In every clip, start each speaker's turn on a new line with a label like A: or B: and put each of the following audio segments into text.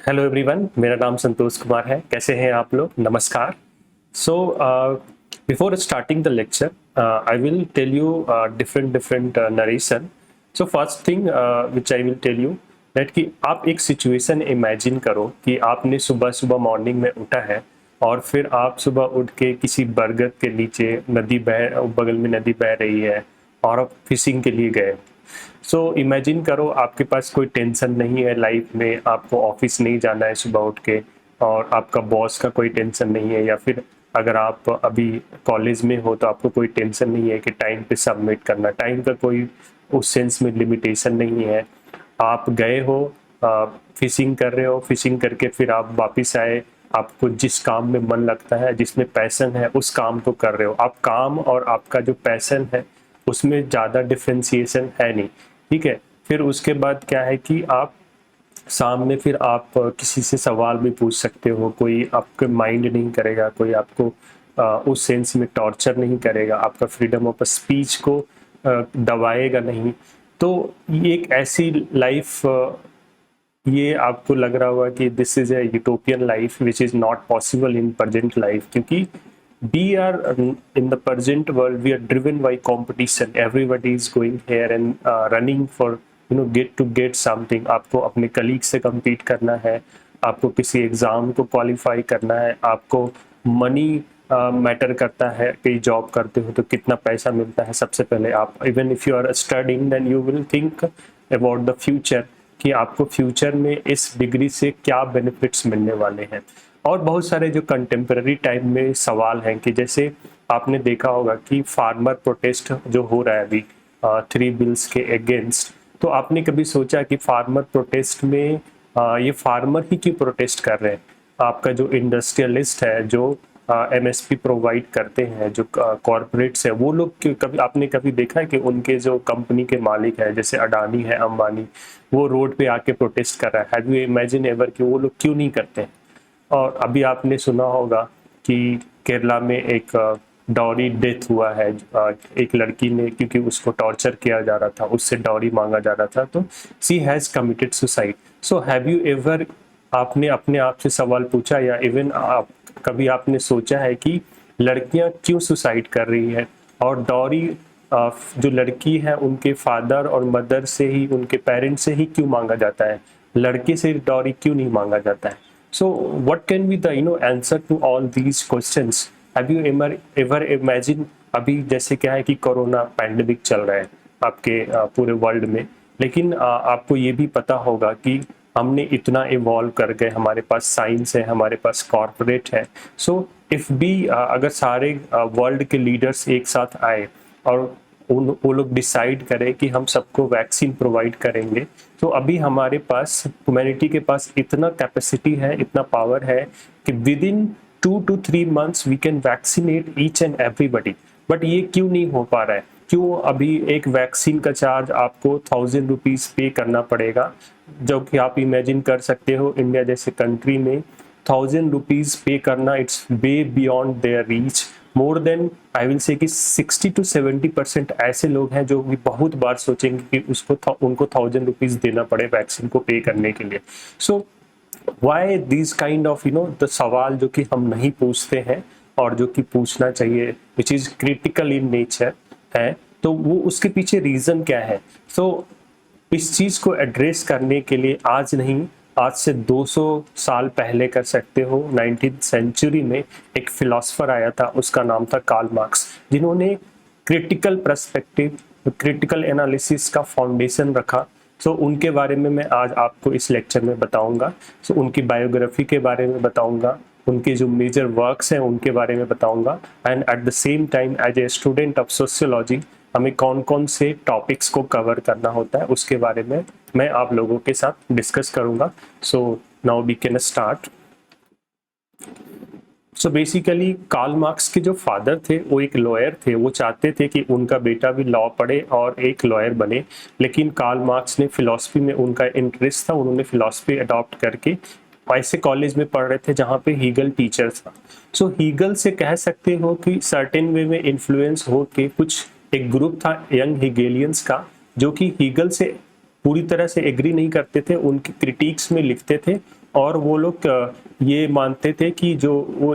A: Hello everyone, मेरा नाम संतोष कुमार है। कैसे हैं आप लोग? नमस्कार। So before starting the lecture I will tell you different narration. So first thing which I will tell you that कि आप एक सिचुएशन इमेजिन करो कि आपने सुबह सुबह मॉर्निंग में उठा है और फिर आप सुबह उठ के किसी बरगद के नीचे बगल में नदी बह रही है और आप फिशिंग के लिए गए। सो इमेजिन करो आपके पास कोई टेंशन नहीं है लाइफ में, आपको ऑफिस नहीं जाना है सुबह उठ के, और आपका बॉस का कोई टेंशन नहीं है, या फिर अगर आप अभी कॉलेज में हो तो आपको कोई टेंशन नहीं है कि टाइम पे सबमिट करना, टाइम का कोई उस सेंस में लिमिटेशन नहीं है। आप गए हो, फिशिंग कर रहे हो, फिशिंग करके फिर आप वापस आए, आपको जिस काम में मन लगता है, जिसमें पैशन है, उस काम को कर रहे हो। आप काम और आपका जो पैशन है उसमें ज़्यादा डिफ्रेंसिएशन है नहीं, ठीक है। फिर उसके बाद क्या है कि आप शाम में फिर आप किसी से सवाल भी पूछ सकते हो, कोई आपके माइंड नहीं करेगा, कोई आपको उस सेंस में टॉर्चर नहीं करेगा, आपका फ्रीडम ऑफ स्पीच को दबाएगा नहीं। तो ये एक ऐसी लाइफ, ये आपको लग रहा होगा कि this is a utopian life which is not possible in present life, क्योंकि we are in the present world we are driven by competition. Everybody is going here and running for get something. आपको अपने colleague से compete करना है, आपको किसी exam को qualify करना है, आपको मनी मैटर करता है। कई जॉब करते हो तो कितना पैसा मिलता है सबसे पहले आप, even if you are studying then you will think about the future कि आपको फ्यूचर में इस डिग्री से क्या बेनिफिट्स मिलने वाले हैं। और बहुत सारे जो कंटेम्प्रेरी टाइम में सवाल हैं कि जैसे आपने देखा होगा कि फार्मर प्रोटेस्ट जो हो रहा है अभी 3 बिल्स के अगेंस्ट, तो आपने कभी सोचा कि फार्मर प्रोटेस्ट में ये फार्मर ही क्यों प्रोटेस्ट कर रहे हैं? आपका जो इंडस्ट्रियलिस्ट है, जो एमएसपी प्रोवाइड करते हैं, जो कॉरपोरेट्स है, वो लोग कभी आपने कभी देखा है कि उनके जो कंपनी के मालिक है, जैसे अडानी है, अंबानी, वो रोड पे आके प्रोटेस्ट कर रहा है? हैव यू इमेजिन एवर कि वो लोग क्यों नहीं करते हैं? और अभी आपने सुना होगा कि केरला में एक डॉरी डेथ हुआ है, एक लड़की ने, क्योंकि उसको टॉर्चर किया जा रहा था, उससे डॉरी मांगा जा रहा था, तो she has committed suicide. So have you ever, आपने अपने आप से सवाल पूछा, या इवन कभी आपने सोचा है कि लड़कियां क्यों सुसाइड कर रही है? और डॉरी जो लड़की है उनके फादर और मदर से ही, उनके पेरेंट्स से ही क्यों मांगा जाता है? लड़के से डॉरी क्यों नहीं मांगा जाता है? So what can be the answer to all these questions? Have you ever imagine, अभी जैसे क्या है कि कोरोना पैंडेमिक चल रहा है आपके पूरे वर्ल्ड में, लेकिन आपको ये भी पता होगा कि हमने इतना इवॉल्व कर गए, हमारे पास साइंस है, हमारे पास कॉर्पोरेट है। सो इफ भी अगर सारे वर्ल्ड के लीडर्स एक साथ आए और वो लोग डिसाइड करें कि हम सबको वैक्सीन प्रोवाइड करेंगे, तो अभी हमारे पास, ह्यूमैनिटी के पास इतना कैपेसिटी है, इतना पावर है कि within 2 to 3 months we can vaccinate each and everybody. But ये क्यों नहीं हो पा रहा है? क्यों अभी एक वैक्सीन का चार्ज आपको 1000 रुपीज पे करना पड़ेगा, जो कि आप इमेजिन कर सकते हो इंडिया जैसे कंट्री में 1000 रुपीज पे करना, it's way beyond their reach. More than I will say कि 60 to 70% ऐसे लोग हैं जो भी बहुत बार सोचेंगे कि उनको 1000 रुपीज देना पड़े वैक्सीन को पे करने के लिए। So why this kind of the सवाल जो कि हम नहीं पूछते हैं और जो कि पूछना चाहिए, which is critical in nature है, तो वो उसके पीछे रीजन क्या है? सो इस चीज को एड्रेस करने के लिए आज नहीं, आज से 200 साल पहले कर सकते हो, 19th सेंचुरी में एक फिलोसफर आया था, उसका नाम था कार्ल मार्क्स, जिन्होंने क्रिटिकल पर्सपेक्टिव, क्रिटिकल एनालिसिस का फाउंडेशन रखा। सो उनके बारे में मैं आज आपको इस लेक्चर में बताऊंगा। सो उनकी बायोग्राफी के बारे में बताऊंगा, उनके जो मेजर वर्क्स हैं उनके बारे में बताऊंगा, and at the same time as a student of sociology हमें कौन कौन से टॉपिक्स को कवर करना होता है उसके बारे में मैं आप लोगों के साथ डिस्कस करूंगा। So now we can start. So basically Karl Marx के जो फादर थे वो एक लॉयर थे, वो चाहते थे कि उनका बेटा भी लॉ पढ़े और एक लॉयर बने, लेकिन कार्ल मार्क्स ने फिलॉसफी में उनका इंटरेस्ट था, उन्होंने फिलॉसफी अडॉप्ट करके ऐसे कॉलेज में पढ़ रहे थे जहाँ पे हीगल टीचर था। सो हीगल से कह सकते हो कि सर्टेन वे में इन्फ्लुएंस हो के कुछ एक ग्रुप था यंग हीगेलियंस का, जो कि हीगल से पूरी तरह से एग्री नहीं करते थे, उनके क्रिटिक्स में लिखते थे, और वो लोग ये मानते थे कि जो वो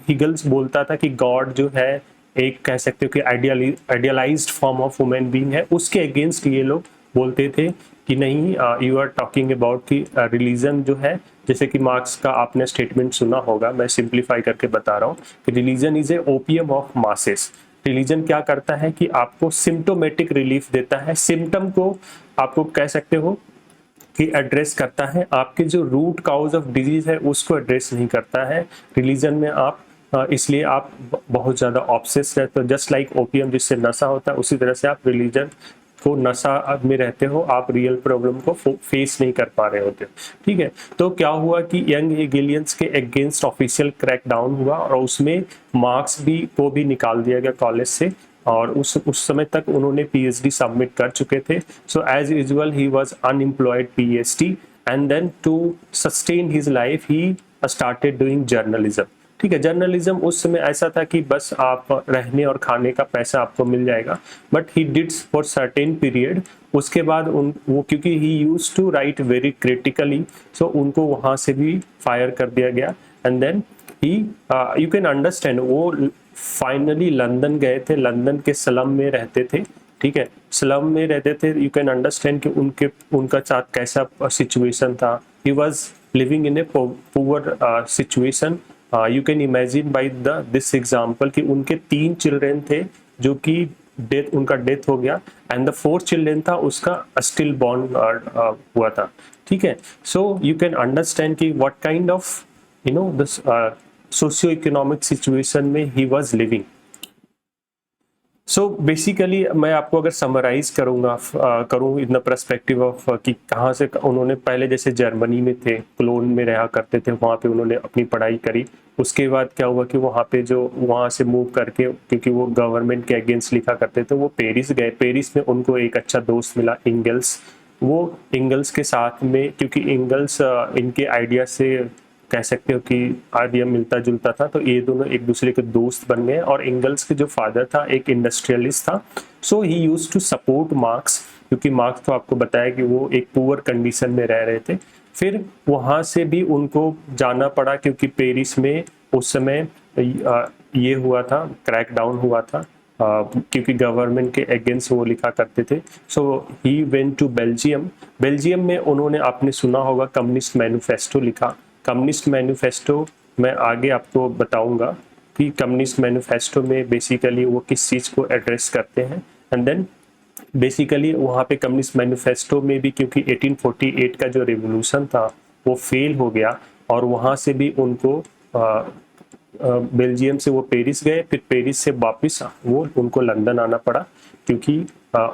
A: हीगल्स बोलता था कि गॉड जो है एक कह सकते हो कि idealised form of women being है, उसके अगेंस्ट ये लोग बोलते थे कि नहीं, यू आर टॉकिंग अबाउट कि रिलीजन जो है, जैसे कि मार्क्स का आपने स्टेटमेंट सुना होगा, मैं सिंप्लीफाई करके बता रहा हूँ कि religion is a opium of masses. Religion क्या करता है कि आपको सिम्टोमेटिक रिलीफ देता है, सिम्टम को आपको कह सकते हो कि एड्रेस करता है, आपके जो रूट काउज ऑफ डिजीज है उसको एड्रेस नहीं करता है। रिलीजन में आप इसलिए आप बहुत ज़्यादा ऑब्सेस रहते हो, जस्ट लाइक ओपियम जिससे नशा होता है, उसी तरह से आप रिलीजन को नशा में रहते हो, आप रियल प्रॉब्लम को फेस नहीं कर पा रहे होते। ठीक है, तो क्या हुआ कि यंग हेगेलियंस के अगेंस्ट ऑफिशियल क्रैकडाउन हुआ, और उसमें मार्क्स को भी निकाल दिया गया कॉलेज से, और उस समय तक उन्होंने पीएचडी सबमिट कर चुके थे। So as usual he was unemployed PhD, and then to sustain his life he started doing journalism. ठीक है, जर्नलिज्म उस समय ऐसा था कि बस आप रहने और खाने का पैसा आपको मिल जाएगा, but he did for certain period. उसके बाद वो क्योंकि he used to write very critically, so उनको वहां से भी फायर कर दिया गया, and then he you can understand वो फाइनली लंदन गए थे, लंदन के स्लम में रहते थे। ठीक है, स्लम में रहते थे, यू कैन अंडरस्टैंड कि उनका साथ कैसा सिचुएशन था। ही was living in a poor situation. You can imagine by this example कि उनके 3 चिल्ड्रन थे जो कि उनका डेथ हो गया, एंड द 4th चिल्ड्रन था उसका स्टिल बॉर्न हुआ था। ठीक है, सो यू कैन अंडरस्टैंड कि what kind of this socio economic situation में he was living. So basically मैं आपको अगर समराइज करूँ इन द पर्सपेक्टिव ऑफ कि कहाँ से उन्होंने, पहले जैसे जर्मनी में थे, क्लोन में रहा करते थे, वहाँ पे उन्होंने अपनी पढ़ाई करी। उसके बाद क्या हुआ कि वहाँ से मूव करके, क्योंकि वो गवर्नमेंट के अगेंस्ट लिखा करते थे, वो पेरिस गए। पेरिस में उनको एक अच्छा दोस्त मिला, इंगल्स। वो इंगल्स के साथ में, क्योंकि इंगल्स इनके आइडिया से कह सकते हो कि आइडिया मिलता जुलता था, तो ये दोनों एक दूसरे के दोस्त बन गए। और इंगल्स के जो फादर था एक इंडस्ट्रियलिस्ट था, so he used to support Marx, क्योंकि मार्क्स तो आपको बताया कि वो एक पुअर कंडीशन में रह रहे थे। फिर वहाँ से भी उनको जाना पड़ा, क्योंकि पेरिस में उस समय ये हुआ था, क्रैकडाउन हुआ था, क्योंकि गवर्नमेंट के अगेंस्ट वो लिखा करते थे। So he went to Belgium. Belgium में उन्होंने, आपने सुना होगा, कम्युनिस्ट मैनिफेस्टो लिखा। कम्युनिस्ट मैनिफेस्टो मैं आगे आपको बताऊंगा कि कम्युनिस्ट मैनिफेस्टो में बेसिकली वो किस चीज़ को एड्रेस करते हैं। एंड देन बेसिकली वहाँ पे कम्युनिस्ट मैनिफेस्टो में भी, क्योंकि 1848 का जो रिवोल्यूशन था वो फेल हो गया, और वहाँ से भी उनको बेल्जियम से वो पेरिस गए, फिर पेरिस से वापस वो उनको लंदन आना पड़ा, क्योंकि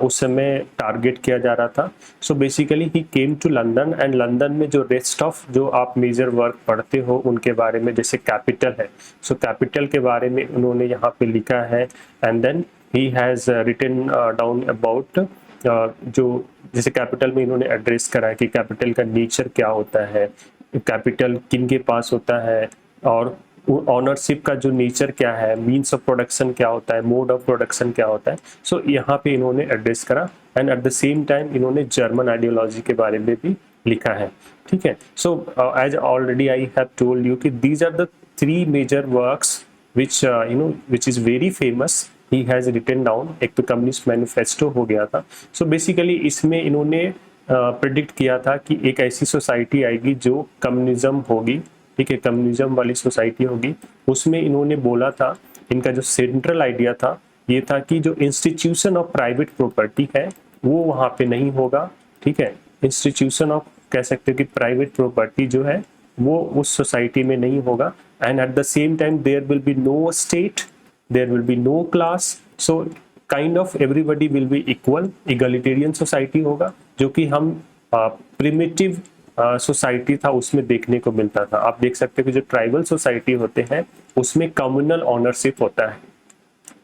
A: उस समय टारगेट किया जा रहा था। So basically he came to London, and London में जो रेस्ट ऑफ जो आप मेजर वर्क पढ़ते हो उनके बारे में, जैसे कैपिटल है, सो कैपिटल के बारे में उन्होंने यहाँ पे लिखा है। And then he has written down about जो, जैसे कैपिटल में इन्होंने एड्रेस करा है कि कैपिटल का नेचर क्या होता है, कैपिटल किन के पास होता है, और ऑनरशिप का जो नेचर क्या है, मीन्स ऑफ प्रोडक्शन क्या होता है, मोड ऑफ प्रोडक्शन क्या होता है। सो यहाँ पे इन्होंने एड्रेस करा, and at the same time इन्होंने जर्मन आइडियोलॉजी के बारे में भी लिखा है। ठीक है, so as already I have told you कि these are the 3 major works which is very famous he has written down। एक तो कम्युनिस्ट मैनिफेस्टो हो गया था। सो बेसिकली इसमें इन्होंने प्रेडिक्ट किया था कि एक ऐसी सोसाइटी आएगी जो कम्युनिज्म होगी। ठीक है, कम्युनिज्म वाली सोसाइटी होगी। उसमें इन्होंने बोला था, इनका जो सेंट्रल आइडिया था ये था कि जो इंस्टीट्यूशन ऑफ प्राइवेट प्रॉपर्टी है वो वहाँ पे नहीं होगा। ठीक है, इंस्टीट्यूशन ऑफ, कह सकते हो कि प्राइवेट प्रॉपर्टी जो है वो उस सोसाइटी में नहीं होगा, and at the same time there will be no state, there will be no class, so kind of everybody will be equal, egalitarian society होगा, जो कि हम प्रिमिटिव सोसाइटी था उसमें देखने को मिलता था। आप देख सकते हो कि जो ट्राइबल सोसाइटी होते हैं उसमें कम्युनल ओनरशिप होता है।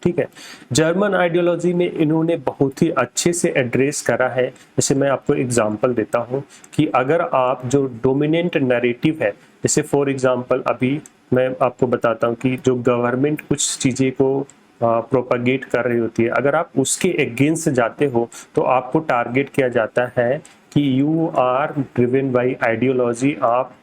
A: ठीक है, जर्मन आइडियोलॉजी में इन्होंने बहुत ही अच्छे से एड्रेस करा है। जैसे मैं आपको एग्जांपल देता हूँ कि अगर आप जो डोमिनेंट नैरेटिव है, जैसे फॉर एग्जांपल अभी मैं आपको बताता हूँ कि जो गवर्नमेंट कुछ चीज़ें को प्रोपागेट कर रही होती है, अगर आप उसके अगेंस्ट जाते हो तो आपको टारगेट किया जाता है कि you are driven by ideology, आप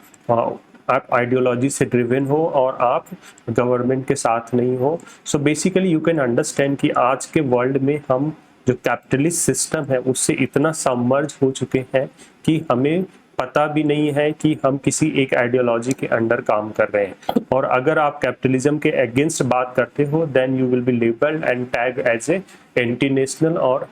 A: आइडियोलॉजी से ड्रिवन हो और आप गवर्नमेंट के साथ नहीं हो। So basically you can understand कि आज के वर्ल्ड में हम जो कैपिटलिस्ट सिस्टम है उससे इतना सबमर्ज हो चुके हैं कि हमें पता भी नहीं है कि हम किसी एक आइडियोलॉजी के अंडर काम कर रहे हैं। और अगर आप कैपिटलिज्म के अगेंस्ट बात करते हो then you will be labelled and tag as a anti national or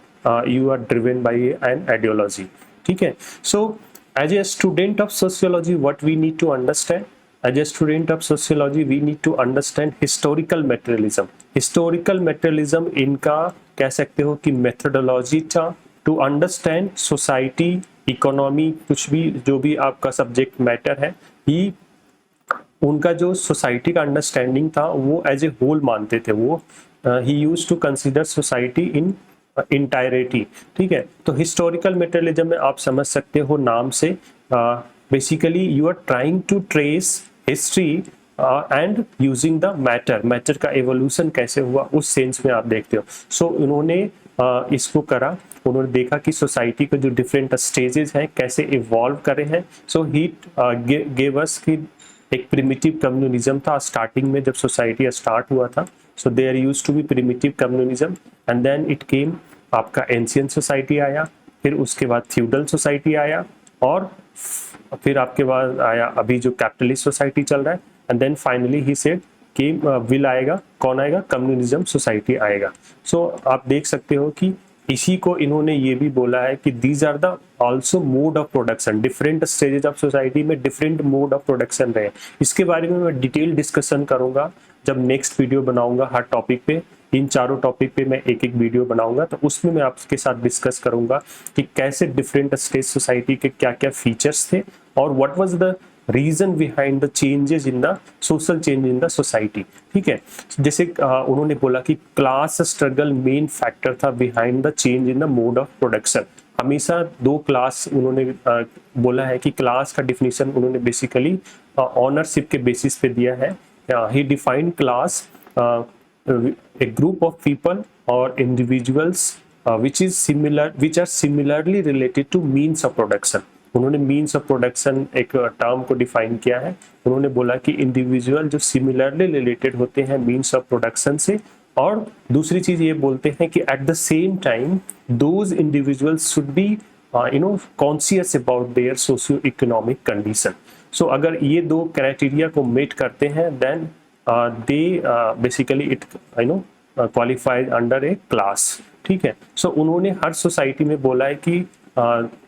A: you are driven by an ideology. ठीक है। So as a student of sociology what we need to understand, as a student of sociology we need to understand historical materialism. Historical materialism इनका कह सकते हो कि methodology था to understand society, economy, कुछ भी जो भी आपका सब्जेक्ट मैटर है, ही उनका जो सोसाइटी का अंडरस्टैंडिंग था वो एज ए होल मानते थे। वो he used to consider society in entirety. ठीक है। तो हिस्टोरिकल मटेरियलिज्म में आप समझ सकते हो नाम से, basically you are trying to trace history and using the matter का एवोल्यूशन कैसे हुआ उस सेंस में आप देखते हो। सो उन्होंने इसको करा, उन्होंने देखा कि सोसाइटी के जो डिफरेंट स्टेजेस हैं कैसे इवॉल्व करे हैं। सो ही गेव अस कि एक प्रिमिटिव कम्युनिज्म था स्टार्टिंग में जब सोसाइटी स्टार्ट हुआ था। So there used to be primitive communism and then it came आपका एंशिएंट सोसाइटी आया, फिर उसके बाद फ्यूडल सोसाइटी आया और फिर आपके बाद आया अभी जो कैपिटलिस्ट सोसाइटी चल रहा है। And then finally he said कि विल आएगा, कौन आएगा, कम्युनिज्म सोसाइटी आएगा। सो आप देख सकते हो कि इसी को इन्होंने ये भी बोला है कि these are the also mode of production, different stages of society में डिफरेंट मोड ऑफ प्रोडक्शन रहे। इसके बारे में मैं डिटेल डिस्कशन करूंगा जब नेक्स्ट वीडियो बनाऊंगा हर टॉपिक पे। इन चारों टॉपिक पे मैं एक एक वीडियो बनाऊंगा, तो उसमें मैं आपके साथ डिस्कस करूंगा कि कैसे डिफरेंट स्टेज सोसाइटी के क्या क्या फीचर्स थे और what was the reason behind the changes in the social change in the society. ठीक है। जैसे उन्होंने बोला कि क्लास स्ट्रगल मेन फैक्टर था behind the change in the mode of production. हमेशा दो क्लास उन्होंने बोला है कि क्लास का डिफिनीशन उन्होंने बेसिकली ऑनरशिप के बेसिस पे दिया है। He defined class a group of people or individuals which are similarly related to means of production। उन्होंने मीन्स ऑफ प्रोडक्शन एक टर्म को डिफाइन किया है। उन्होंने बोला कि इंडिविजुअल जो सिमिलरली रिलेटेड होते हैं मीन्स ऑफ प्रोडक्शन से, और दूसरी चीज ये बोलते हैं कि at the same time those individuals should be conscious about their socio economic condition. So अगर ये दो क्राइटेरिया को मीट करते हैं then they basically it qualifies under a class। ठीक है। सो उन्होंने हर सोसाइटी में बोला है कि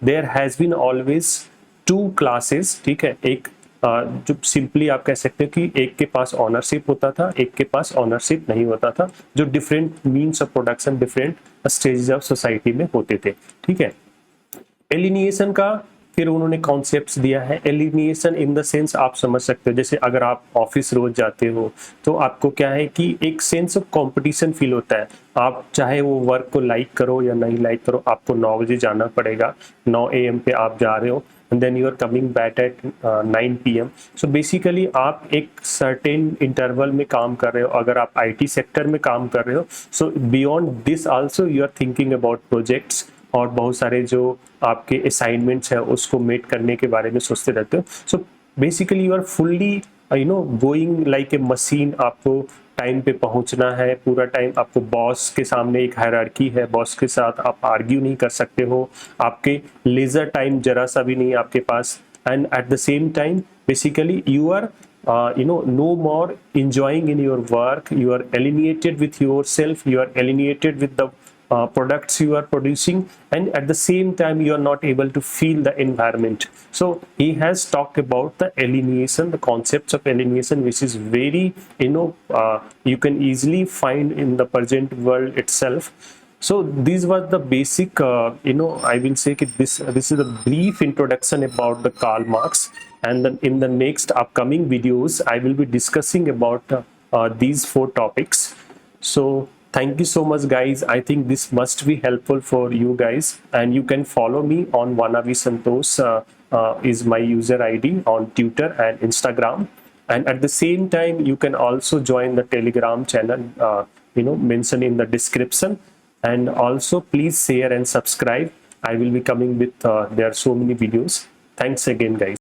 A: there has been always two classes। ठीक है। एक जो सिंपली आप कह सकते हो कि एक के पास ऑनरशिप होता था, एक के पास ऑनरशिप नहीं होता था, जो different means of production different stages of society में होते थे। ठीक है। एलिनिएशन का फिर उन्होंने कॉन्सेप्ट्स दिया है। एलिनिएशन इन द सेंस आप समझ सकते हो, जैसे अगर आप ऑफिस रोज जाते हो तो आपको क्या है कि एक सेंस ऑफ कंपटीशन फील होता है। आप चाहे वो वर्क को लाइक करो या नहीं लाइक करो, आपको 9 बजे जाना पड़ेगा, 9 AM पे आप जा रहे हो and then you are coming back at 9 PM। So basically आप एक सर्टेन इंटरवल में काम कर रहे हो। अगर आप IT सेक्टर में काम कर रहे हो, so beyond this also you are thinking about projects और बहुत सारे जो आपके असाइनमेंट्स है उसको मेट करने के बारे में सोचते रहते हो। So basically you are fully going like a machine. आपको टाइम पे पहुंचना है, पूरा टाइम आपको बॉस के सामने एक हायरार्की है, बॉस के साथ आप आर्ग्यू नहीं कर सकते हो, आपके लेजर टाइम जरा सा भी नहीं आपके पास। And at the same time basically you are no more enjoying in your work, you are alienated with yourself, you are alienated with the products you are producing, and at the same time you are not able to feel the environment. So he has talked about the alienation, the concepts of alienation, which is very you can easily find in the present world itself. So these were the basic I will say that this is a brief introduction about the Karl Marx, and then in the next upcoming videos I will be discussing about these 4 topics. So thank you so much guys. I think this must be helpful for you guys, and you can follow me on Vanavi Santosh is my user ID on Twitter and Instagram, and at the same time you can also join the Telegram channel mentioned in the description, and also please share and subscribe I will be coming with there are so many videos. Thanks again, guys.